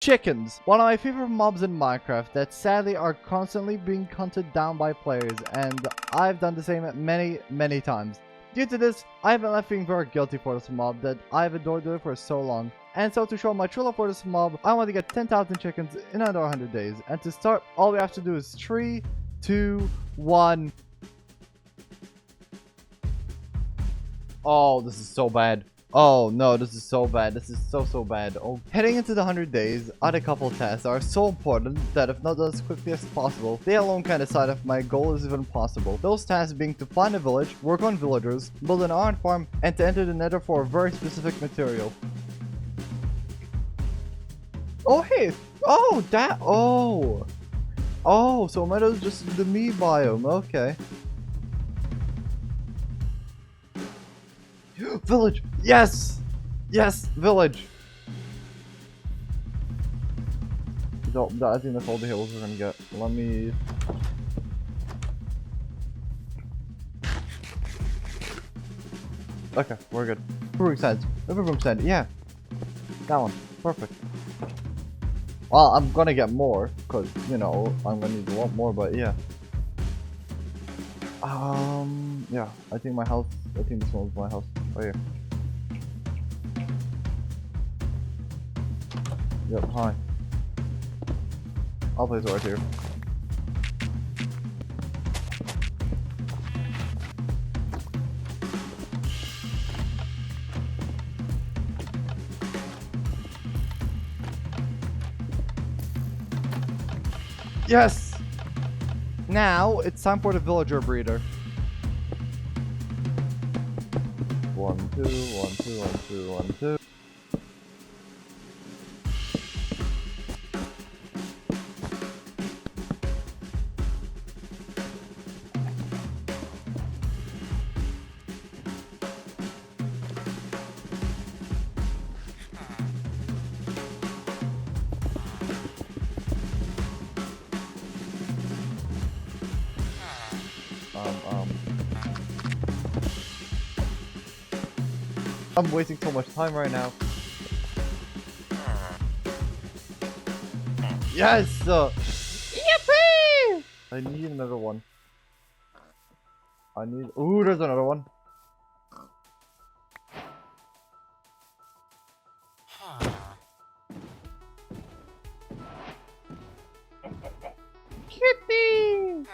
Chickens, one of my favorite mobs in Minecraft that sadly are constantly being hunted down by players, and I've done the same many times. Due to this, I've been left feeling very guilty for this mob that I've adored doing for so long. And so to show my true love for this mob, I want to get 10,000 chickens in under 100 days. And to start, all we have to do is 3, 2, 1. Oh, this is so bad. Oh no, this is so bad. This is so bad. Oh, heading into the 100 days, other couple tasks are so important that if not done as quickly as possible, they alone can decide if my goal is even possible. Those tasks being to find a village, work on villagers, build an iron farm, and to enter the Nether for a very specific material. Oh hey! Oh, that! Oh! Oh, so Meadow's just the me biome. Okay. Village! Yes! Yes! Village! I think that's all the hills we're gonna get. Let me... Okay, we're good. Room sides. Room side. Yeah. That one. Perfect. Well, I'm gonna get more, because, you know, I'm gonna need a lot more, but yeah. Yeah, I think my house, I think this one's my house. Right here. Yep, hi. I'll place it right here. Yes! Now, it's time for the villager breeder. 1, 2, 1, 2, 1, 2, 1, 2. I'm wasting so much time right now. Yes! Yippee! I need another one. I need... Ooh, there's another one. Kitty!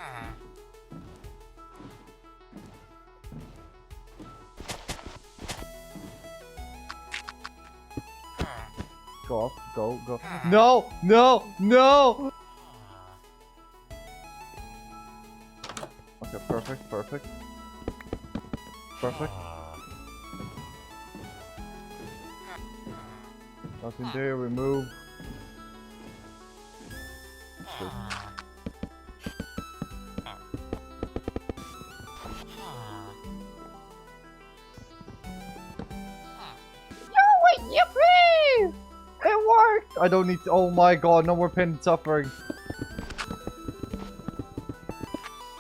Go off, go. No! No! No! Okay, perfect. Nothing there, remove. Good. Yippee! It worked! I don't need to, oh my god, no more pain and suffering.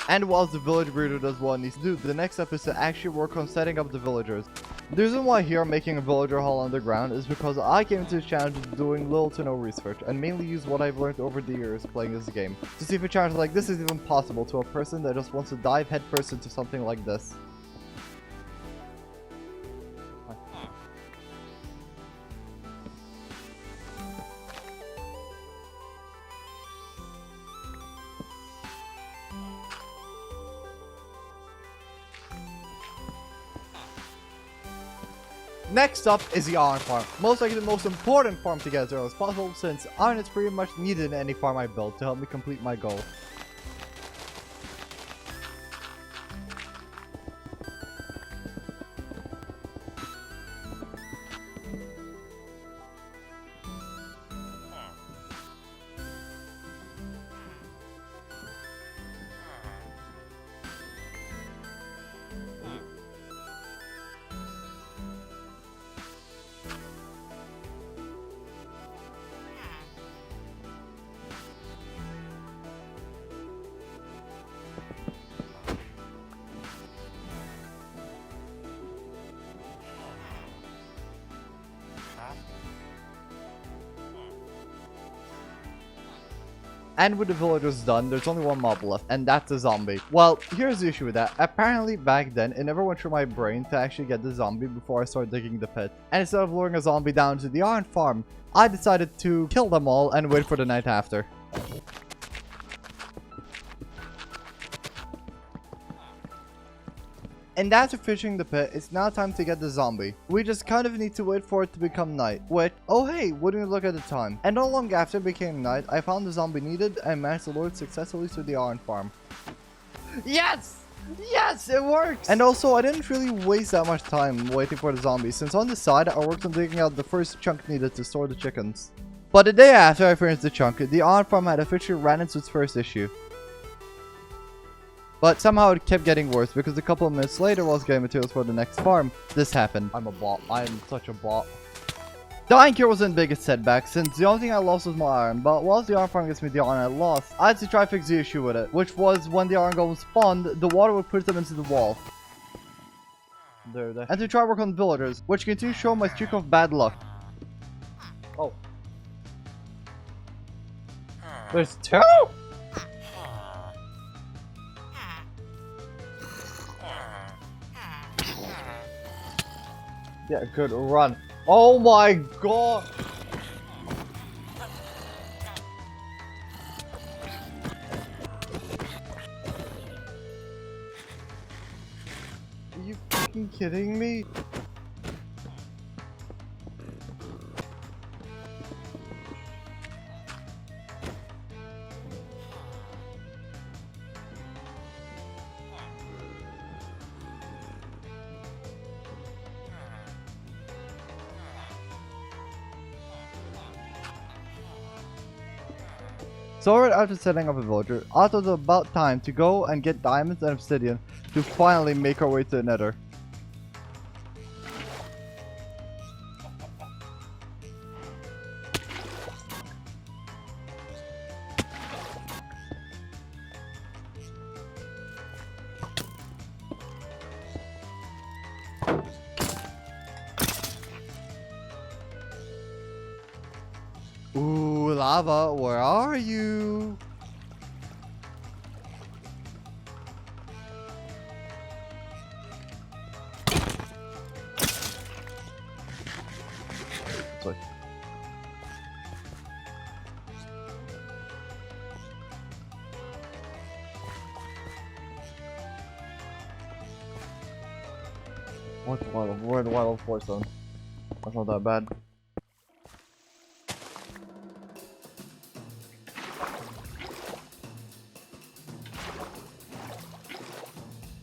And whilst the village breeder does what it needs to do, the next step is to actually work on setting up the villagers. The reason why here I'm making a villager hall underground is because I came into this challenge doing little to no research and mainly use what I've learned over the years playing this game to see if a challenge like this is even possible to a person that just wants to dive headfirst into something like this. Next up is the iron farm, most likely the most important farm to get as early as possible since iron is pretty much needed in any farm I build to help me complete my goal. And with the villagers done, there's only one mob left, and that's a zombie. Well, here's the issue with that. Apparently, back then, it never went through my brain to actually get the zombie before I started digging the pit. And instead of luring a zombie down to the iron farm, I decided to kill them all and wait for the night after. And after finishing the pit, it's now time to get the zombie. We just kind of need to wait for it to become night. Wait, oh hey, wouldn't you look at the time? And not long after it became night, I found the zombie needed and managed to lure it successfully to the iron farm. Yes! Yes, it works! And also, I didn't really waste that much time waiting for the zombie, since on the side, I worked on digging out the first chunk needed to store the chickens. But the day after I finished the chunk, the iron farm had officially ran into its first issue. But somehow it kept getting worse because a couple of minutes later while I was getting materials for the next farm, this happened. I'm a bot. I am such a bot. Dying here wasn't the biggest setback since the only thing I lost was my iron, but whilst the iron farm gets me the iron I lost, I had to try to fix the issue with it, which was when the iron golems spawned, the water would push them into the wall. There. And to try work on villagers, which continue to show my streak of bad luck. Oh. There's two? Yeah, good run. Oh my god! Are you fucking kidding me? So right after setting up a villager, I thought it was about time to go and get diamonds and obsidian to finally make our way to the Nether. Ooh, lava, where are you? Sorry. We're in the wild 4 zone. That's not that bad.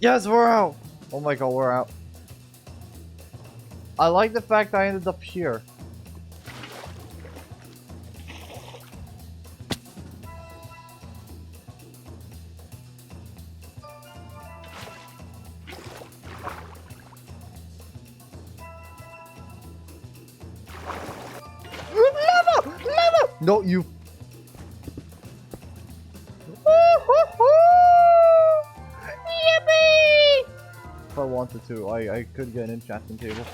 Yes, we're out! Oh my god, we're out. I like the fact I ended up here. Lava! Lava! No, you. If I wanted to, I could get an enchanting table.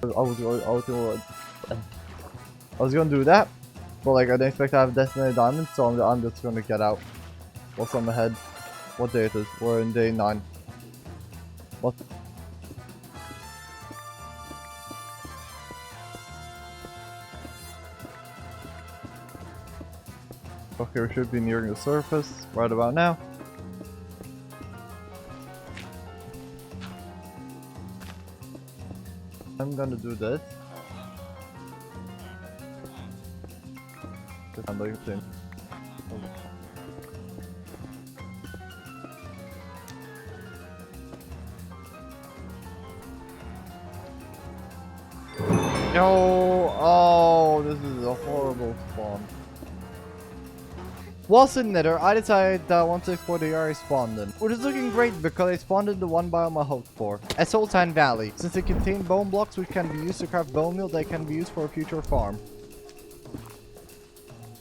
I was gonna do that, but like I didn't expect to have Destiny Diamonds, so I'm just gonna get out. What's on the head? What day it is? We're in day 9. What? Okay, we should be nearing the surface right about now. I'm gonna do this. I'm doing the same. No! Oh, this is a horrible spawn. Whilst in Nether, I decided that I want to explore the area I spawned in, which is looking great because I spawned in the one biome I hoped for, a Sultan Valley, since it contains bone blocks which can be used to craft bone meal that can be used for a future farm.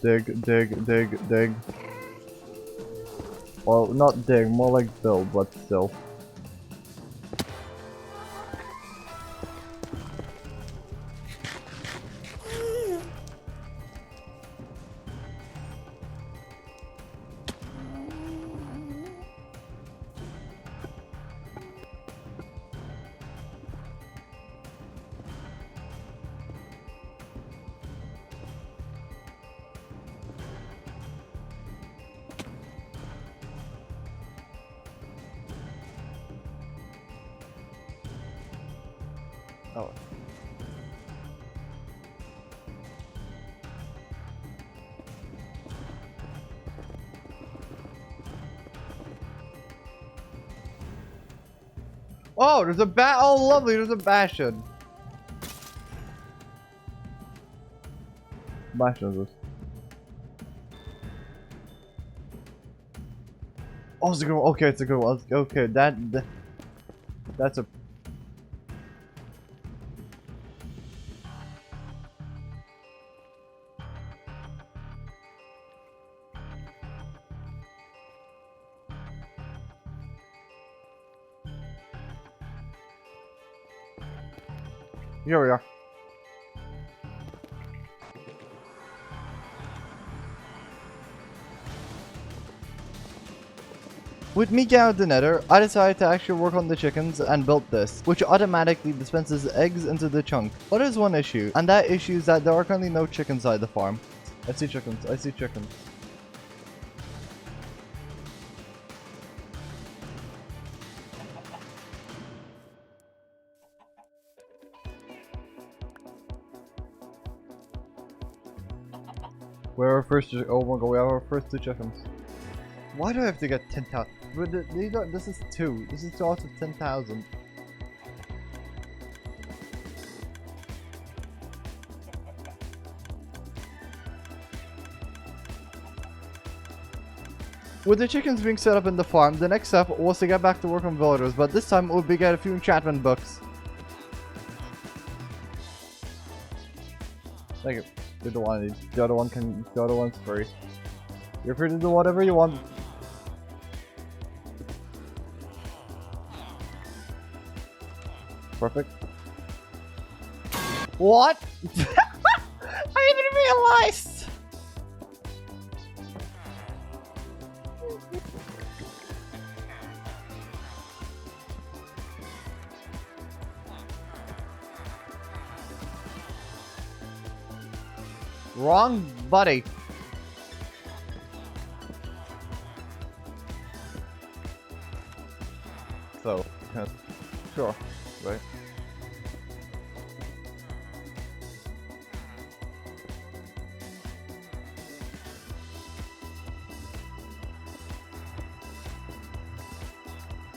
Dig, dig, dig, dig. Well, not dig, more like build, but still. Oh. Oh, there's a oh lovely, there's a bastion. Bastion is this. Oh, it's a good one. Okay, it's a good one. Okay, that's a. Here we are. With me getting out of the Nether, I decided to actually work on the chickens and built this, which automatically dispenses eggs into the chunk. But there's one issue, and that issue is that there are currently no chickens inside the farm. I see chickens, I see chickens. We have our first, oh my god, we have our first 2 chickens. Why do I have to get 10,000? This is 2. This is 2 out of 10,000. With the chickens being set up in the farm, the next step was to get back to work on villagers, but this time it would be get a few enchantment books. Thank you. You're the one I need. The other one's free. You're free to do whatever you want. Perfect. What? I even realized! Wrong buddy. So, sure, right?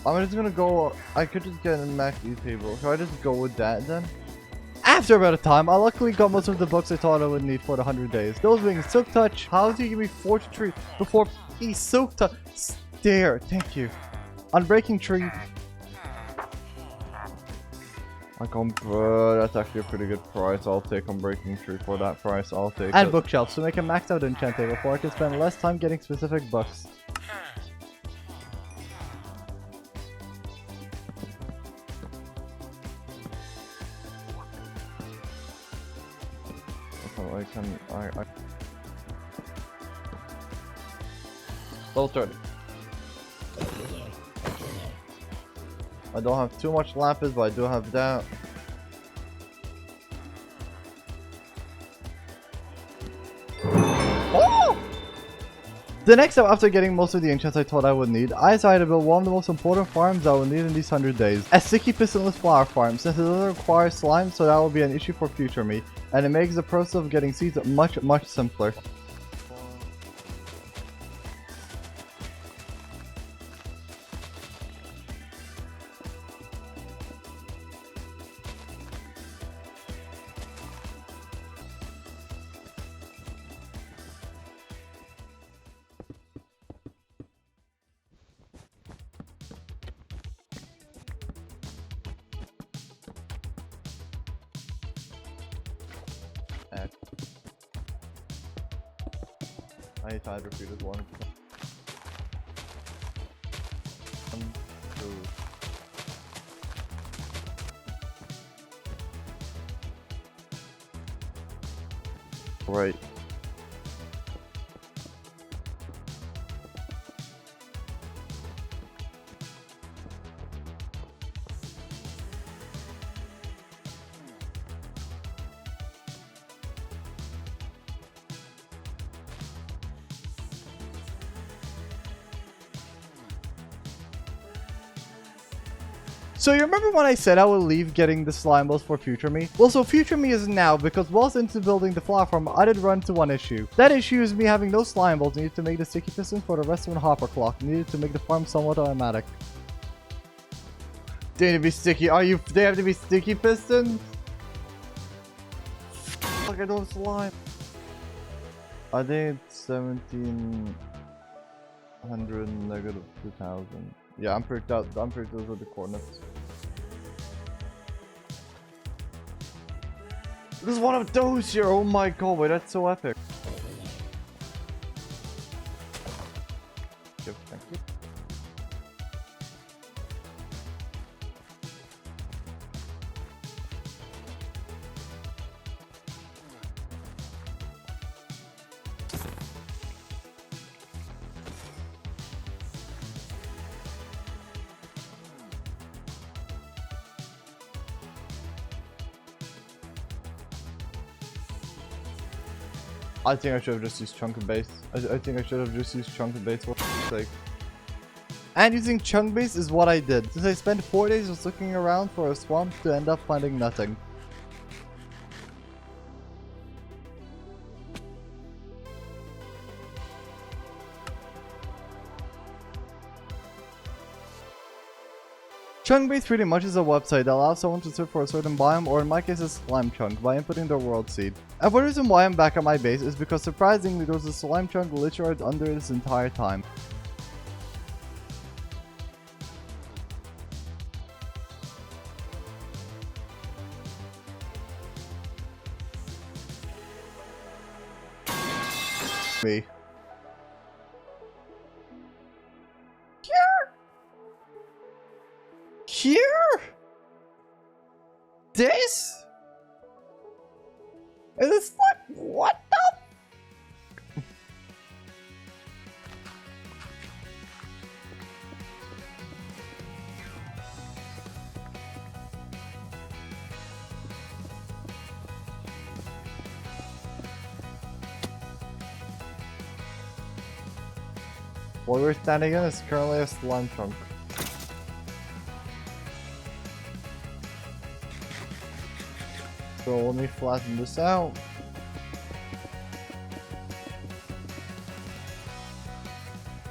I'm just gonna go. I could just get a max E table. Should I just go with that then? After about a time, I luckily got most of the books I thought I would need for the 100 days. Those being Silk Touch. How do you give me Fortitude Tree before Silk Touch? Stare. Thank you. Unbreaking Tree. That's actually a pretty good price. I'll take Unbreaking Tree for that price. I'll take and bookshelves to make a maxed out enchant table before I can spend less time getting specific books. I Level 30. I don't have too much lapis, but I do have that. Oh! The next step after getting most of the enchants I thought I would need, I decided to build one of the most important farms I will need in these 100 days. A sticky pistonless flower farm, since it doesn't require slime, so that will be an issue for future me, and it makes the process of getting seeds much simpler. I need to repeat this one. Two. Right. So you remember when I said I would leave getting the slime balls for future me? Well, so future me is now, because whilst into building the flower farm, I did run into one issue. That issue is me having no slime balls needed to make the sticky piston for the rest of the hopper clock, needed to make the farm somewhat automatic. They need to be sticky. They have to be sticky pistons? Fuck, I don't slime. I think it's 1700 negative 2000. Yeah, I'm pretty those are the coordinates. There's one of those here! Oh my god, wait, that's so epic. Yep, thank you. I think I should have just used chunk and base. I think I should have just used chunk and base for sake. And using chunk base is what I did, since I spent 4 days just looking around for a swamp to end up finding nothing. Chunk base pretty much is a website that allows someone to search for a certain biome, or in my case a slime chunk, by inputting their world seed. And the reason why I'm back at my base is because surprisingly there was a slime chunk literally under this entire time. Me. Here? This? Is this like what the? What we're standing in is currently a slime chunk. So let me flatten this out.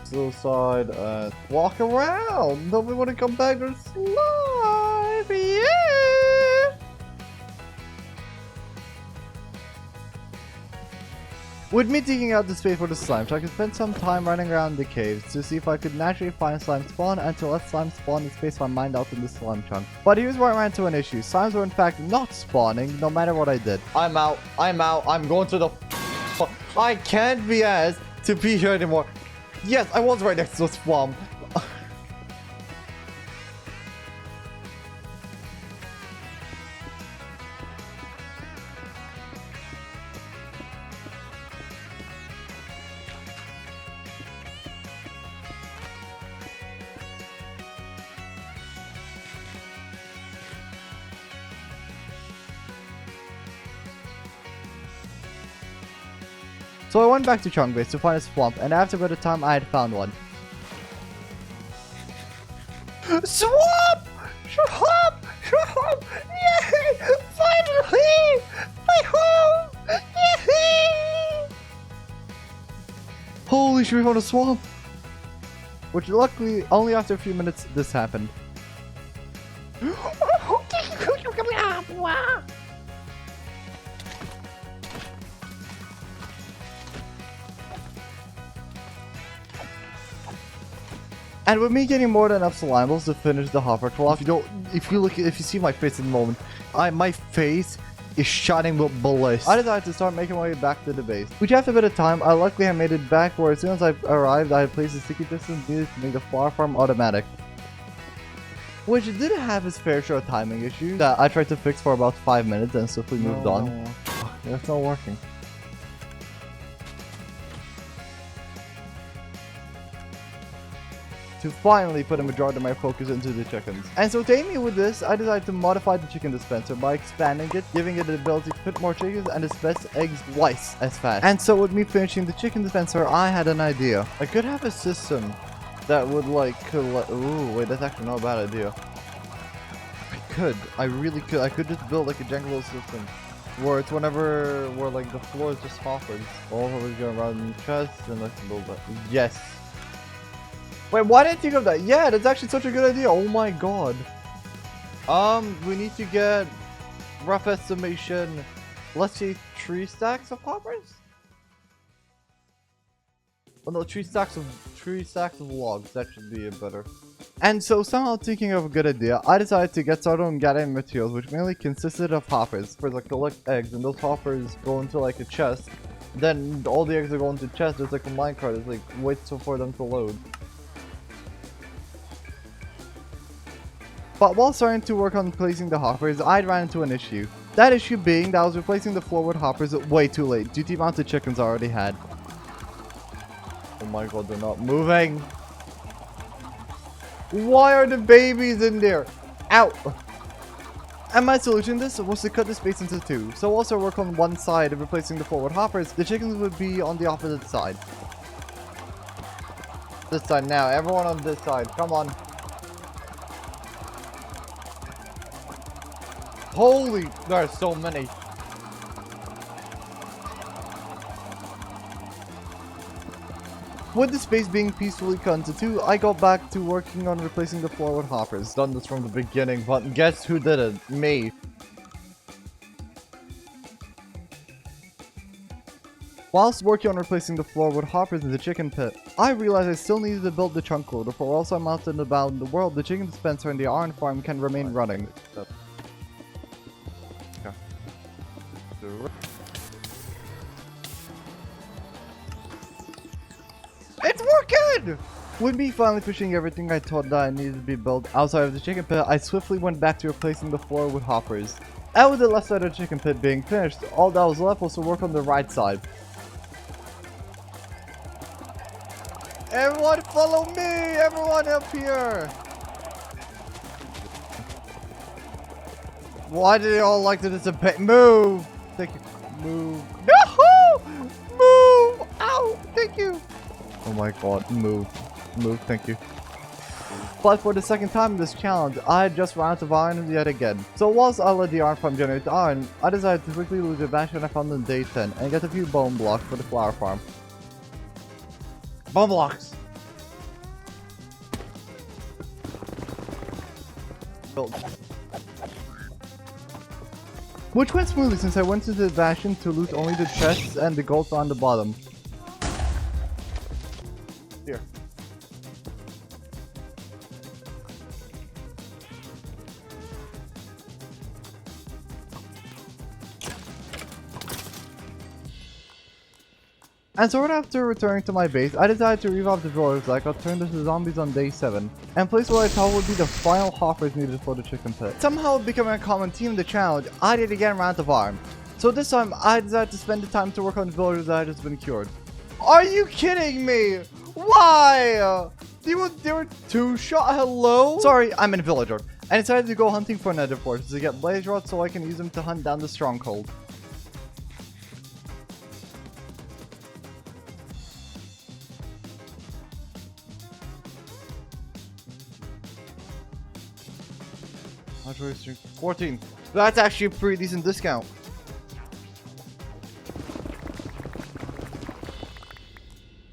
To the side and walk around. Nobody want to come back to slime. Yeah. With me digging out the space for the slime, so I could spend some time running around the caves to see if I could naturally find slime spawn and to let slime spawn the space I mined out in the slime chunk. But here's where I ran into an issue. Slimes were in fact not spawning no matter what I did. I'm out, I'm going to the I can't be asked to be here anymore. Yes, I was right next to a swamp. So I went back to chunk base to find a swamp, and after a bit of time I had found one. Swamp! Swamp! Swamp! Yay! Finally! My home! Yay! Holy shit, we found a swamp! Which luckily, only after a few minutes, this happened. And with me getting more than enough slime balls to finish the hopper clock, if you see my face in the moment, my face is shining with bliss. I decided to start making my way back to the base, which after a bit of time, I luckily had made it back where as soon as I arrived, I had placed the sticky distance needed to make the flower farm automatic. which did have its fair share of timing issues that I tried to fix for about 5 minutes and swiftly moved on. It's not working. To finally put a majority of my focus into the chickens. And so to aid me with this, I decided to modify the chicken dispenser by expanding it, giving it the ability to put more chickens and dispense eggs twice as fast. And so with me finishing the chicken dispenser, I had an idea. I could have a system that would like collect— ooh, wait, that's actually not a bad idea. I really could. I could just build like a jank little system where it's where like the floor is just hoppers. All of us go around chests and let's build that. Yes. Wait, why didn't I think of that? Yeah, that's actually such a good idea. Oh my god. We need to get rough estimation. Let's say 3 stacks of hoppers. Oh no, 3 stacks of logs. That should be better. And so somehow thinking of a good idea, I decided to get started on gathering materials, which mainly consisted of hoppers. First, like collect eggs, and those hoppers go into like a chest. Then all the eggs are going to chest. There's like a minecart. It's like waits for them to load. But while starting to work on placing the hoppers, I ran into an issue. That issue being that I was replacing the floor with hoppers way too late due to the amount of chickens I already had. Oh my god, they're not moving. Why are the babies in there? Ow! And my solution to this was to cut the space into 2. So whilst I work on one side of replacing the floor with hoppers, the chickens would be on the opposite side. This side now, everyone on this side, come on. Holy, there are so many. With the space being peacefully cut into 2, I got back to working on replacing the floor with hoppers. Done this from the beginning, but guess who did it? Me. Whilst working on replacing the floor with hoppers in the chicken pit, I realized I still needed to build the chunk loader, for else I'm out and about in the world, the chicken dispenser and the iron farm can remain running. It's working! With me finally pushing everything I thought that I needed to be built outside of the chicken pit, I swiftly went back to replacing the floor with hoppers. And with the left side of the chicken pit being finished, all that was left was to work on the right side. Everyone follow me! Everyone up here! Why do they all like to dissipate? Move! Thank you. Move. No! Move! Ow! Thank you! Oh my god, move. Move, thank you. But for the second time in this challenge, I just ran out of iron yet again. So whilst I let the iron farm generate iron, I decided to quickly lose the bastion I found on day 10 and get a few bone blocks for the flower farm. Bone blocks! Built. Which went smoothly since I went to the bastion to loot only the chests and the gold on the bottom. Here. And so right after returning to my base, I decided to revive the drawers like I turned into zombies on day 7, and place what I thought would be the final hoppers needed for the chicken pit. Somehow becoming a common theme in the challenge, I did again run out of iron. So this time, I decided to spend the time to work on the villagers that had just been cured. Are you kidding me? Why? They were 2-shot, hello? Sorry, I'm a villager. I decided to go hunting for nether portions to get blaze rods so I can use them to hunt down the stronghold. How much was it? 14. That's actually a pretty decent discount.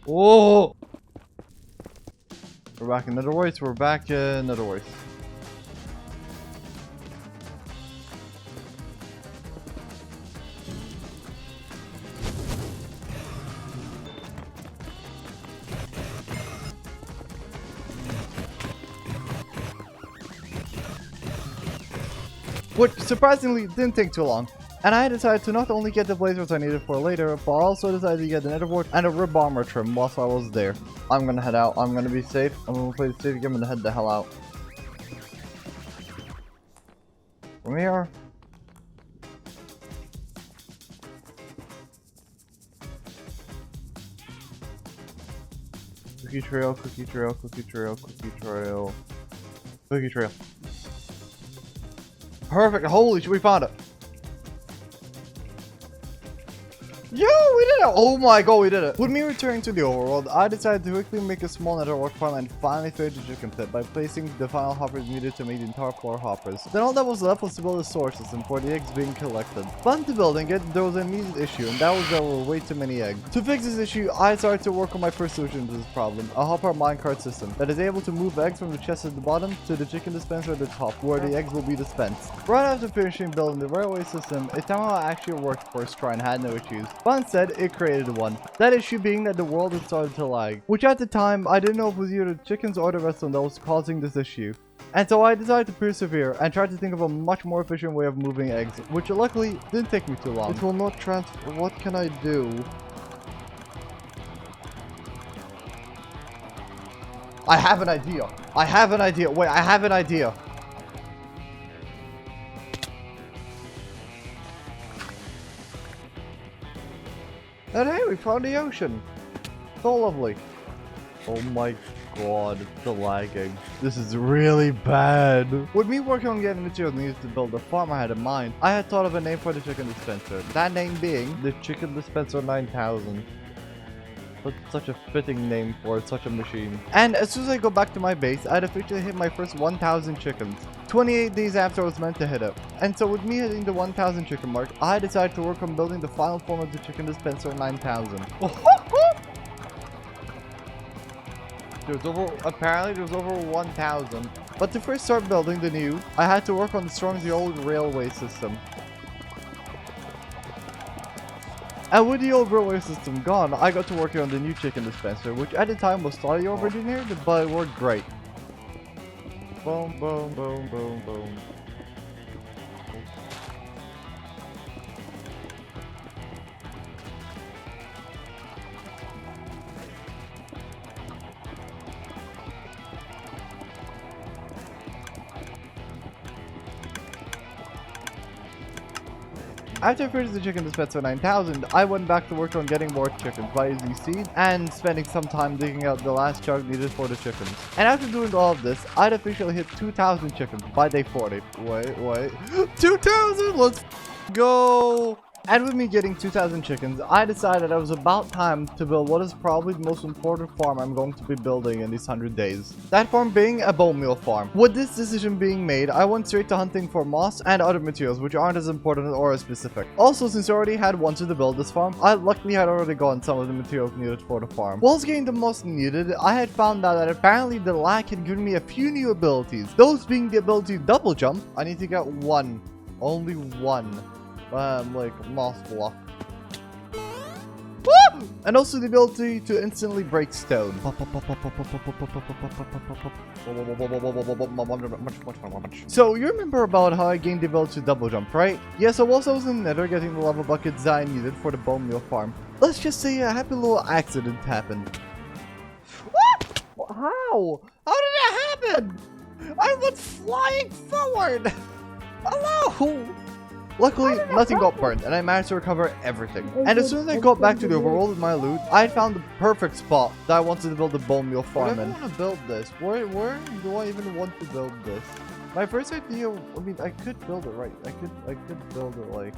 Oh! We're back in Nether Voice. We're back in Nether Voice. Which surprisingly didn't take too long. And I decided to not only get the blazers I needed for later, but I also decided to get the nether wart and a rib armor trim whilst I was there. I'm gonna head out. I'm gonna be safe. I'm gonna play the safe game and head the hell out. Come here. Cookie trail, cookie trail, cookie trail, cookie trail. Cookie trail. Perfect. Holy shit, we found it. Yo, we did it! Oh my god, we did it! With me returning to the overworld, I decided to quickly make a small nether work farm and finally finish the chicken pit by placing the final hoppers needed to make the entire 4 hoppers. Then all that was left was to build a storage system for the eggs being collected. But into building it, there was an immediate issue, and that was there were way too many eggs. To fix this issue, I started to work on my first solution to this problem, a hopper minecart system that is able to move eggs from the chest at the bottom to the chicken dispenser at the top, where the eggs will be dispensed. Right after finishing building the railway system, it somehow actually worked first try and had no issues. But instead, it created one. That issue being that the world had started to lag, which at the time, I didn't know if it was either the chickens or the redstone that was causing this issue. And so I decided to persevere and try to think of a much more efficient way of moving eggs, which luckily didn't take me too long. It will not transfer. What can I do? I have an idea. I have an idea. Wait, I have an idea. And hey, we found the ocean. So lovely. Oh my god, the lagging. This is really bad. With me working on getting materials needed to build the farm I had in mind, I had thought of a name for the chicken dispenser. That name being the Chicken Dispenser 9000. That's such a fitting name for such a machine. And as soon as I go back to my base, I'd officially hit my first 1,000 chickens. 28 days after I was meant to hit it. And so with me hitting the 1,000 chicken mark, I decided to work on building the final form of the Chicken Dispenser 9000. Apparently there's over 1,000. But to first start building the new, I had to work on destroying the old railway system. And with the old railway system gone, I got to working on the new chicken dispenser, which at the time was slightly over-engineered, but it worked great. Boom, boom, boom, boom, boom. After I finished the Chicken Dispenser 9000, I went back to work on getting more chickens by using seeds and spending some time digging out the last chunk needed for the chickens. And after doing all of this, I'd officially hit 2,000 chickens by day 40. Wait. 2,000! Let's go! And with me getting 2,000 chickens, I decided it was about time to build what is probably the most important farm I'm going to be building in these 100 days. That farm being a bone meal farm. With this decision being made, I went straight to hunting for moss and other materials which aren't as important or as specific. Also, since I already had wanted to build this farm, I luckily had already gotten some of the materials needed for the farm. Whilst getting the moss needed, I had found out that apparently the lag had given me a few new abilities. Those being the ability to double jump. I need to get one. Only one. Like moss block. Woo! And also the ability to instantly break stone. So you remember about how I gained the ability to double jump, right? Yeah, so whilst I was in the Nether getting the lava buckets that I needed for the bone meal farm, let's just say a happy little accident happened. What? How? How did that happen? I went flying forward. Hello. Luckily, nothing got burned, and I managed to recover everything. And as soon as I got back to the overworld with my loot, I had found the perfect spot that I wanted to build a bone meal farm in. I want to build this. Where do I even want to build this? My first idea, I mean, I could build it right. I could build it like...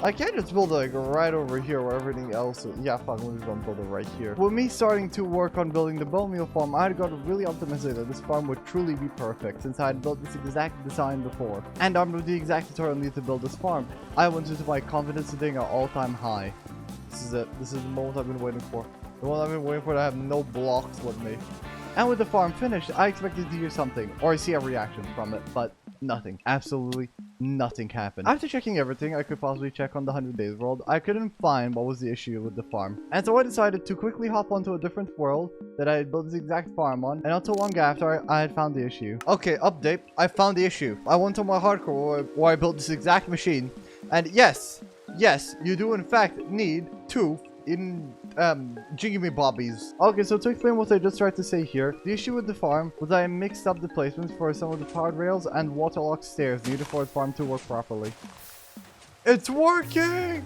I can't just build it like right over here where everything else is. Yeah, fuck, we're just gonna build it right here. With me starting to work on building the bone meal farm, I had got really optimistic that this farm would truly be perfect since I had built this exact design before. And armed with the exact tutorial needed to build this farm, I went into my confidence sitting at all-time high. This is it. This is the moment I've been waiting for. The one I've been waiting for to have no blocks with me. And with the farm finished, I expected to hear something or see a reaction from it, but nothing. Absolutely nothing happened. After checking everything I could possibly check on the 100 Days world, I couldn't find what was the issue with the farm. And so I decided to quickly hop onto a different world that I had built this exact farm on, and not too long after I had found the issue. Okay, update. I found the issue. I went to my hardcore where I built this exact machine, and yes, you do in fact need 2 in Jingmy Bobbies. Okay, so to explain what I just tried to say here, the issue with the farm was I mixed up the placements for some of the powered rails and waterlogged stairs needed for the farm to work properly. It's working!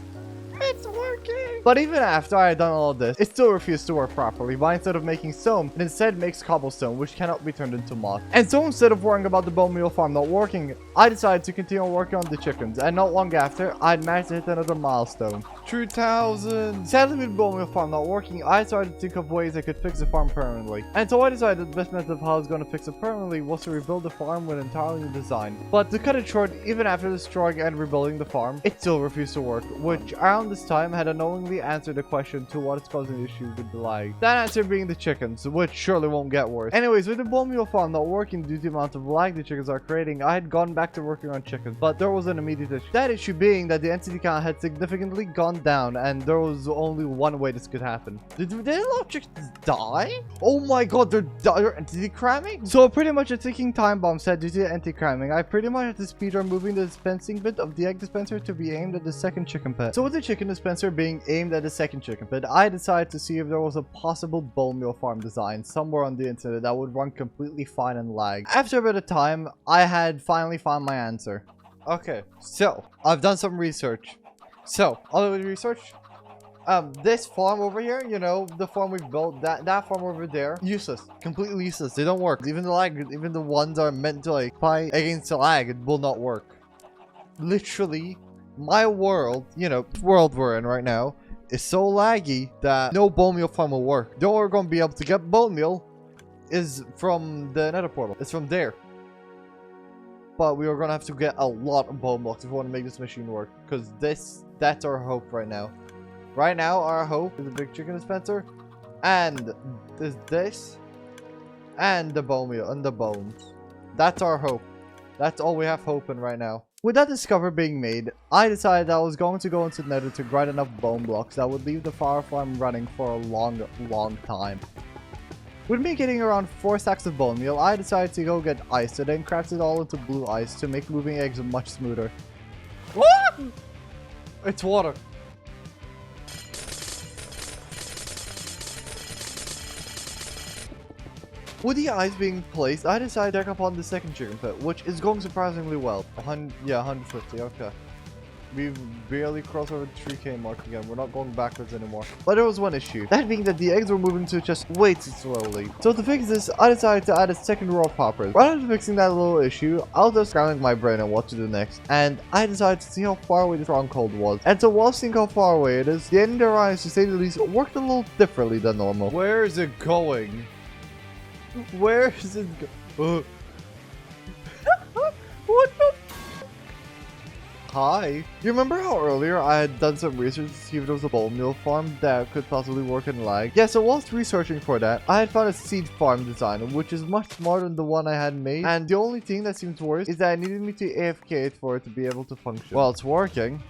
It's working! But even after I had done all of this, it still refused to work properly. But instead of making stone, it instead makes cobblestone, which cannot be turned into moss. And so instead of worrying about the bone meal farm not working, I decided to continue working on the chickens. And not long after, I'd managed to hit another milestone. 2,000! Sadly, with the bone meal farm not working, I started to think of ways I could fix the farm permanently. And so I decided the best method of how I was going to fix it permanently was to rebuild the farm with an entirely new design. But to cut it short, even after destroying and rebuilding the farm, it still refused to work, which around this time had unknowingly answered the question to what is causing the issue with the lag. That answer being the chickens, which surely won't get worse. Anyways, with the bone meal farm not working due to the amount of lag the chickens are creating, I had gone back to working on chickens, but there was an immediate issue. That issue being that the entity count had significantly gone down, and there was only one way this could happen. Did a lot of chickens die? Oh my god, they're entity cramming? So pretty much a ticking time bomb set due to the entity cramming. I pretty much had to speedrun moving the dispensing bit of the egg dispenser to be aimed at the second chicken pit. So with the chicken dispenser being aimed at the second chicken pit, I decided to see if there was a possible bone meal farm design somewhere on the internet that would run completely fine and lag. After a bit of time, I had finally found my answer. Okay, so I've done some research. So, all of the research, this farm over here, you know, the farm we built, that farm over there, useless, completely useless. They don't work. Even the lag, even the ones that are meant to like fight against the lag, it will not work. Literally, my world, you know, world we're in right now, is so laggy that no bone meal farm will work. The only way we're gonna be able to get bone meal is from the Nether portal. It's from there. But we are gonna have to get a lot of bone blocks if we want to make this machine work, because that's our hope right now. Right now, our hope is a big chicken dispenser, and this, and the bone meal, and the bones. That's our hope. That's all we have hope in right now. With that discovery being made, I decided I was going to go into the Nether to grind enough bone blocks that would leave the fire farm running for a long time. With me getting around 4 stacks of bone meal, I decided to go get ice and then craft it all into blue ice to make moving eggs much smoother. What? It's water. With the ice being placed, I decided to check up on the second chicken pit, which is going surprisingly well. 150, okay. We've barely crossed over the 3k mark again. We're not going backwards anymore. But there was one issue. That being that the eggs were moving to just way too slowly. So to fix this, I decided to add a second row of poppers. Rather than fixing that little issue, I was just scrambling my brain on what to do next. And I decided to see how far away the stronghold was. And so while seeing how far away it is, the end horizon, to say the least, worked a little differently than normal. Where is it going? Where is it go? What the? Hi. You remember how earlier I had done some research to see if there was a bone meal farm that could possibly work in lag? Yeah, so whilst researching for that, I had found a seed farm design, which is much smarter than the one I had made. And the only thing that seems worse is that it needed me to AFK it for it to be able to function. Well, it's working,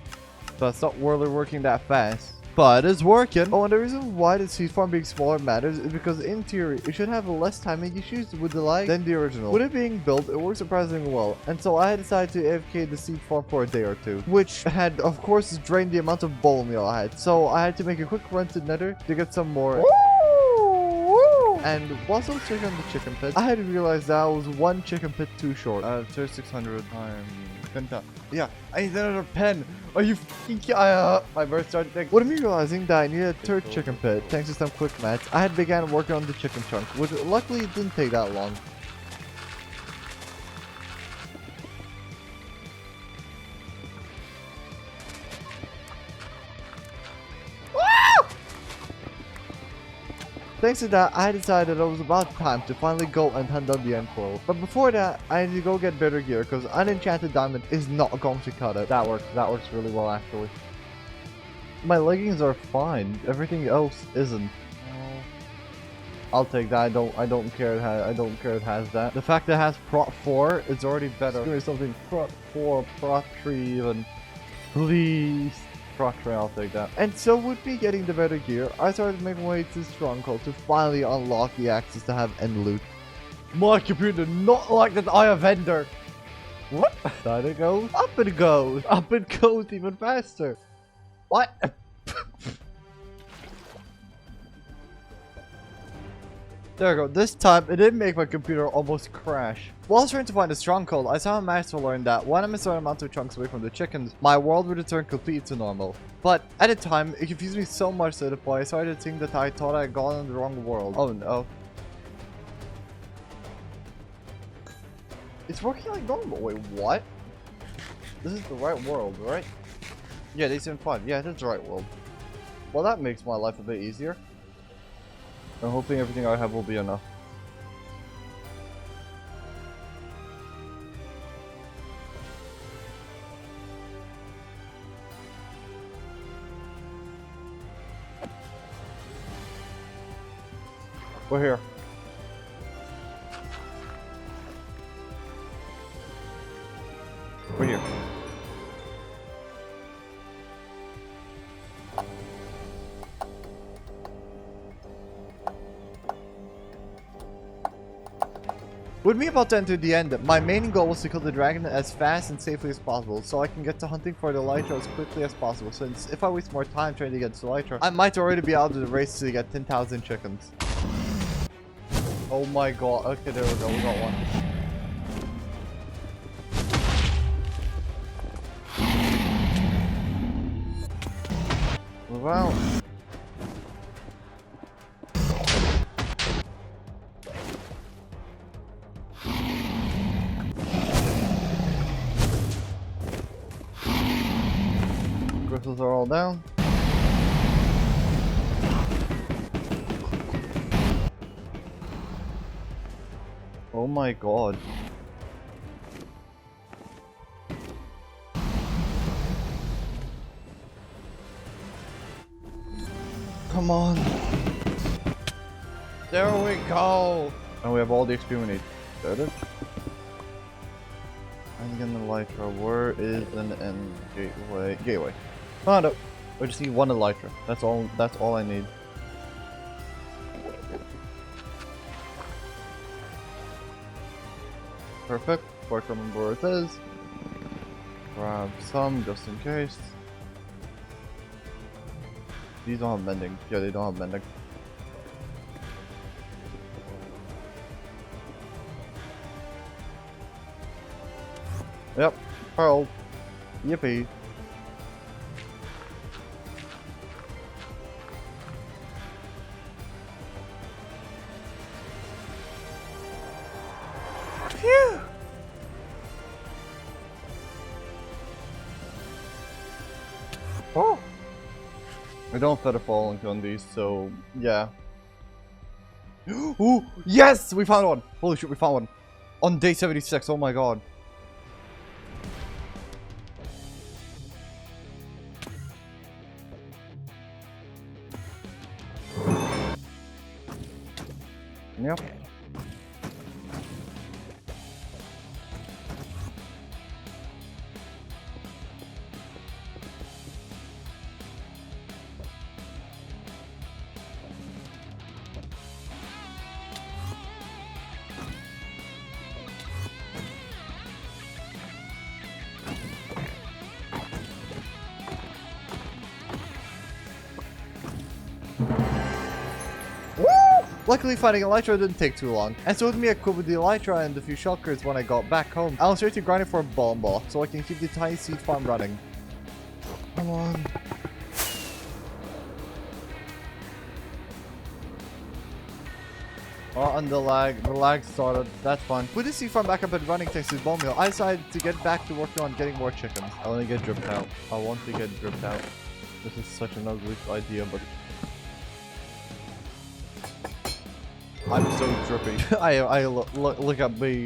but it's not really working that fast. But it's working. Oh, and the reason why the seed farm being smaller matters is because in theory, it should have less timing issues with the lag than the original. With it being built, it works surprisingly well. And so I decided to AFK the seed farm for a day or two, which had, of course, drained the amount of bone meal I had. So I had to make a quick run to Nether to get some more. And whilst I was checking on the chicken pit, I had realized that I was one chicken pit too short. 3600 yeah, I need another pen. Are you f***ing my bird started thinking. With me realizing that I needed a third chicken pit, thanks to some quick maths, I had began working on the chicken chunk, which luckily didn't take that long. Thanks to that, I decided it was about time to finally go and hunt down the end portal. But before that, I need to go get better gear because unenchanted diamond is not going to cut it. That works really well actually. My leggings are fine. Everything else isn't. I'll take that. I don't care. I don't care it has that. The fact that it has prot 4 is already better. Give me something prot 4, prot 3 even. Please. I'll take that. And so with me getting the better gear, I started making my way to Stronghold to finally unlock the access to have end loot. My computer not like that I have vendor. What? Down it goes. Up it goes. Up it goes even faster. What? There we go. This time, it didn't make my computer almost crash. While I was trying to find a stronghold, I somehow managed to learn that when I'm a certain amount of chunks away from the chickens, my world would return completely to normal. But at the time, it confused me so much to the point I started to think that I thought I had gone in the wrong world. Oh no. It's working like normal. Wait, what? This is the right world, right? Yeah, they seem fine. Yeah, that's the right world. Well, that makes my life a bit easier. I'm hoping everything I have will be enough. We're here. We're here. With me about to enter the end, my main goal was to kill the dragon as fast and safely as possible, so I can get to hunting for the elytra as quickly as possible, since if I waste more time trying to get the elytra, I might already be out of the race to get 10,000 chickens. Oh my god, okay, there we go, we got one. Move out. Crystals are all down. Oh my god. Come on. There we go. And we have all the XP we need. Is that it? I'm gonna elytra. Where is an end gateway? Gateway. Found it. I just need one elytra. That's all I need. Perfect. Before I remember where it is. Grab some just in case. These don't have mending. Yeah, they don't have mending. Yep. Pearl. Yippee. Phew! Oh! I don't feather falling on these, so yeah. Ooh! Yes! We found one! Holy shit, we found one! On day 76, oh my god. Yep. Luckily, finding elytra didn't take too long, and so with me equipped with the elytra and a few shulkers when I got back home, I was straight to grinding for a bomb ball, so I can keep the tiny seed farm running. Come on. Oh, and the lag started. That's fine. With the seed farm back up and running thanks to the bone meal, I decided to get back to working on getting more chickens. I want to get dripped out. I want to get dripped out. This is such an ugly idea, but I'm so drippy.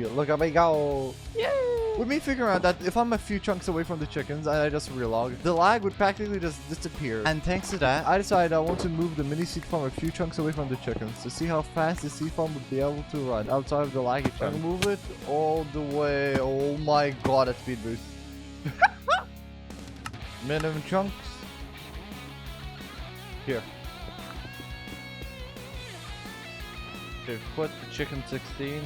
Look at me go. Yay! With me figuring out that if I'm a few chunks away from the chickens and I just relog, the lag would practically just disappear. And thanks to that, I decided I want to move the mini seed farm a few chunks away from the chickens to see how fast the seed farm would be able to run outside of the laggy chunk. Move it all the way. Oh my god, a speed boost. Minimum chunks. Here. Okay, put the chicken 16.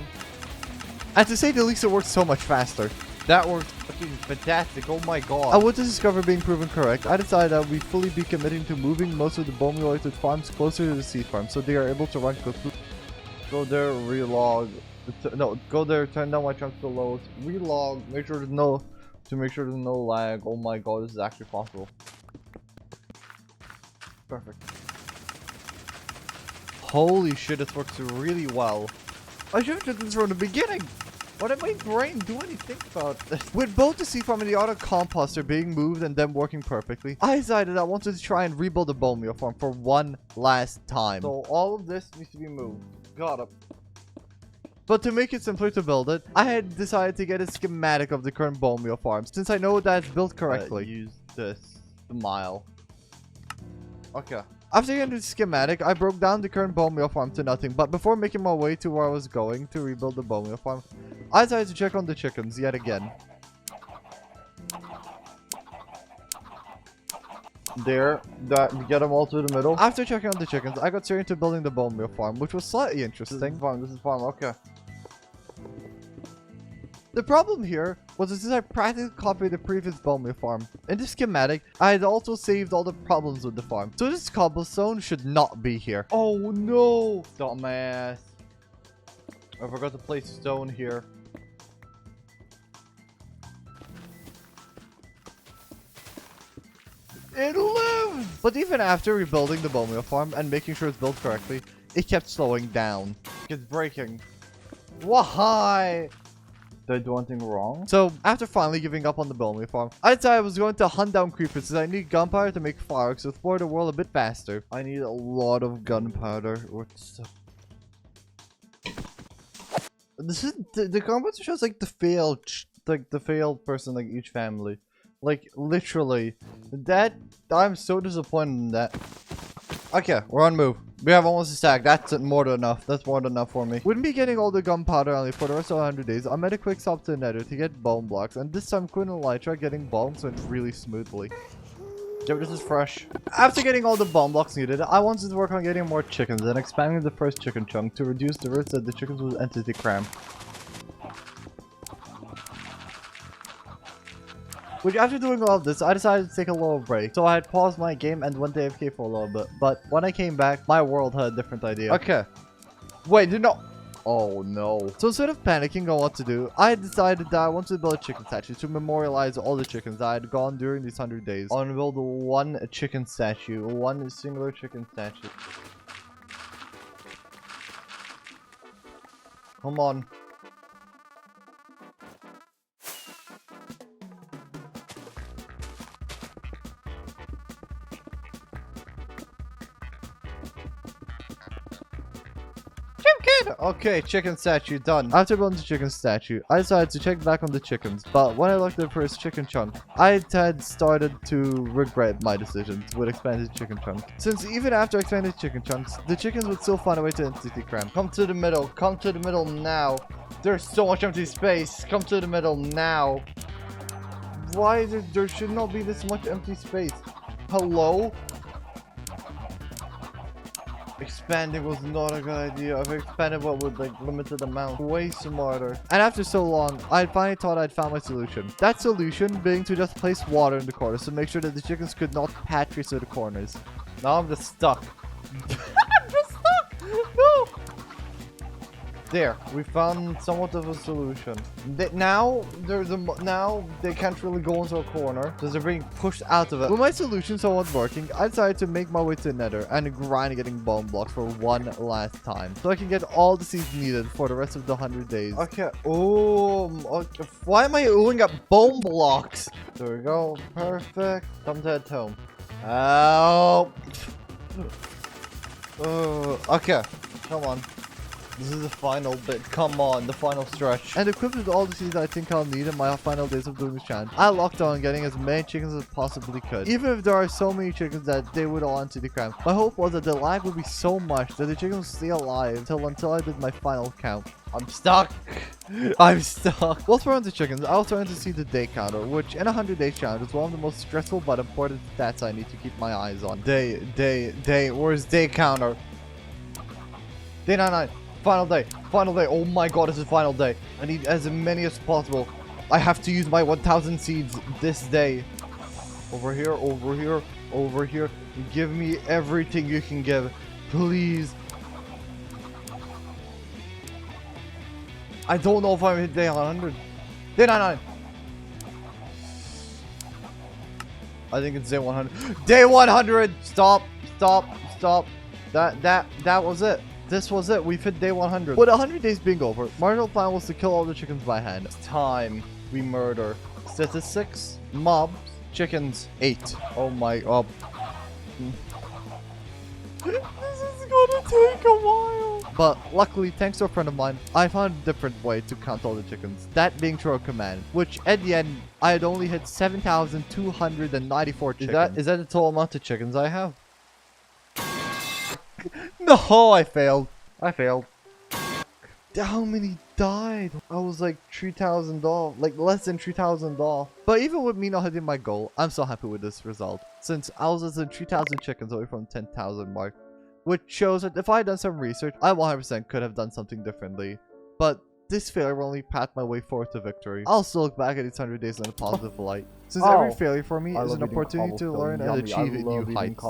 And to say the least, it works so much faster. That worked fucking fantastic. Oh my god. And with this discovery being proven correct, I decided that we fully be committing to moving most of the bone related farms closer to the seed farm so they are able to run quickly. Go there, relog. No, go there, turn down my chunks to lowest. Relog, make sure there's no lag. Oh my god, this is actually possible. Perfect. Holy shit, this works really well. I should have done this from the beginning. Why did my brain do anything about this? With both the sea farm and the auto composter being moved and them working perfectly, I decided I wanted to try and rebuild the bone meal farm for one last time. So all of this needs to be moved. Got it. But to make it simpler to build it, I had decided to get a schematic of the current bone meal farm, since I know that it's built correctly. Use this mile. Okay. After getting the schematic, I broke down the current bone meal farm to nothing, but before making my way to where I was going to rebuild the bone meal farm, I decided to check on the chickens yet again. There, get them all to the middle. After checking on the chickens, I got straight into building the bone meal farm, which was slightly interesting. This is farm, okay. The problem here was that since I practically copied the previous bone meal farm, in the schematic, I had also saved all the problems with the farm. So this cobblestone should not be here. Oh no! Dumbass. I forgot to place stone here. It lived! But even after rebuilding the bone meal farm and making sure it's built correctly, it kept slowing down. It's breaking. Why? Did I do anything wrong? So, after finally giving up on the bone meal farm, I decided I was going to hunt down creepers since I need gunpowder to make fireworks to explore the world a bit faster. I need a lot of gunpowder. This is the composter shows like the failed person, like each family. Like literally. I'm so disappointed in that. Okay, we're on move. We have almost a stack. That's more than enough. That's more than enough for me. With me getting all the gunpowder only for the rest of 100 days, I made a quick stop to the Nether to get bone blocks, and this time Quinn and Elytra getting bones went really smoothly. Yep, this is fresh. After getting all the bone blocks needed, I wanted to work on getting more chickens and expanding the first chicken chunk to reduce the risk that the chickens would enter the cram. Which, after doing all of this, I decided to take a little break. So I had paused my game and went AFK for a little bit. But when I came back, my world had a different idea. Okay. Wait, no. Oh no. So instead of panicking on what to do, I decided that I wanted to build a chicken statue to memorialize all the chickens that I had gone during these 100 days. I want to build one chicken statue. One singular chicken statue. Come on. Okay, chicken statue done. After building the chicken statue, I decided to check back on the chickens, but when I looked at the first chicken chunk, I had started to regret my decisions with expanded chicken chunks. Since even after expanded chicken chunks, the chickens would still find a way to enter the cram. Come to the middle now. There's so much empty space. Come to the middle now. Why there should not be this much empty space? Hello? Expanding was not a good idea. I've expanded what with like limited amount. Way smarter. And after so long, I finally thought I'd found my solution. That solution being to just place water in the corners to make sure that the chickens could not patch through the corners. Now I'm just stuck. I'm just stuck! No! There, we found somewhat of a solution. Now they can't really go into a corner because they're being pushed out of it. With my solution somewhat working, I decided to make my way to the Nether and grind getting bone blocks for one last time, so I can get all the seeds needed for the rest of the 100 days. Okay. Oh, okay. Why am I oohing up bone blocks? There we go. Perfect. Come to head home. Oh. Okay. Come on. This is the final bit. Come on, the final stretch. And equipped with all the seeds I think I'll need in my final days of doing this challenge, I locked on getting as many chickens as possibly could. Even if there are so many chickens that they would all enter the cram. My hope was that the lag would be so much that the chickens would stay alive until I did my final count. I'm stuck. I'm stuck. Whilst we're on the chickens, I was starting to see the day counter, which in a 100-day challenge is one of the most stressful but important stats I need to keep my eyes on. Day. Where's day counter? Day 99. Final day. Oh my god, this is final day. I need as many as possible. I have to use my 1,000 seeds this day. Over here. Give me everything you can give. Please. I don't know if I'm hit day 100. Day 99. I think it's day 100. Day 100. Stop. That was it. This was it. We've hit day 100. With 100 days being over, my original plan was to kill all the chickens by hand. It's time we murder. Statistics, mobs, chickens, 8. Oh my god. This is gonna take a while. But luckily, thanks to a friend of mine, I found a different way to count all the chickens. That being through a command, which at the end, I had only hit 7,294 chickens. Is that the total amount of chickens I have? No, I failed. How many died? I was like 3,000 off, like less than 3,000 off. But even with me not hitting my goal, I'm so happy with this result. Since I was less than 3,000 chickens away from 10,000 mark. Which shows that if I had done some research, I 100% could have done something differently. But this failure will only path my way forward to victory. I'll still look back at these 100 days in a positive light. Since every failure for me is an opportunity to learn and achieve a new heights.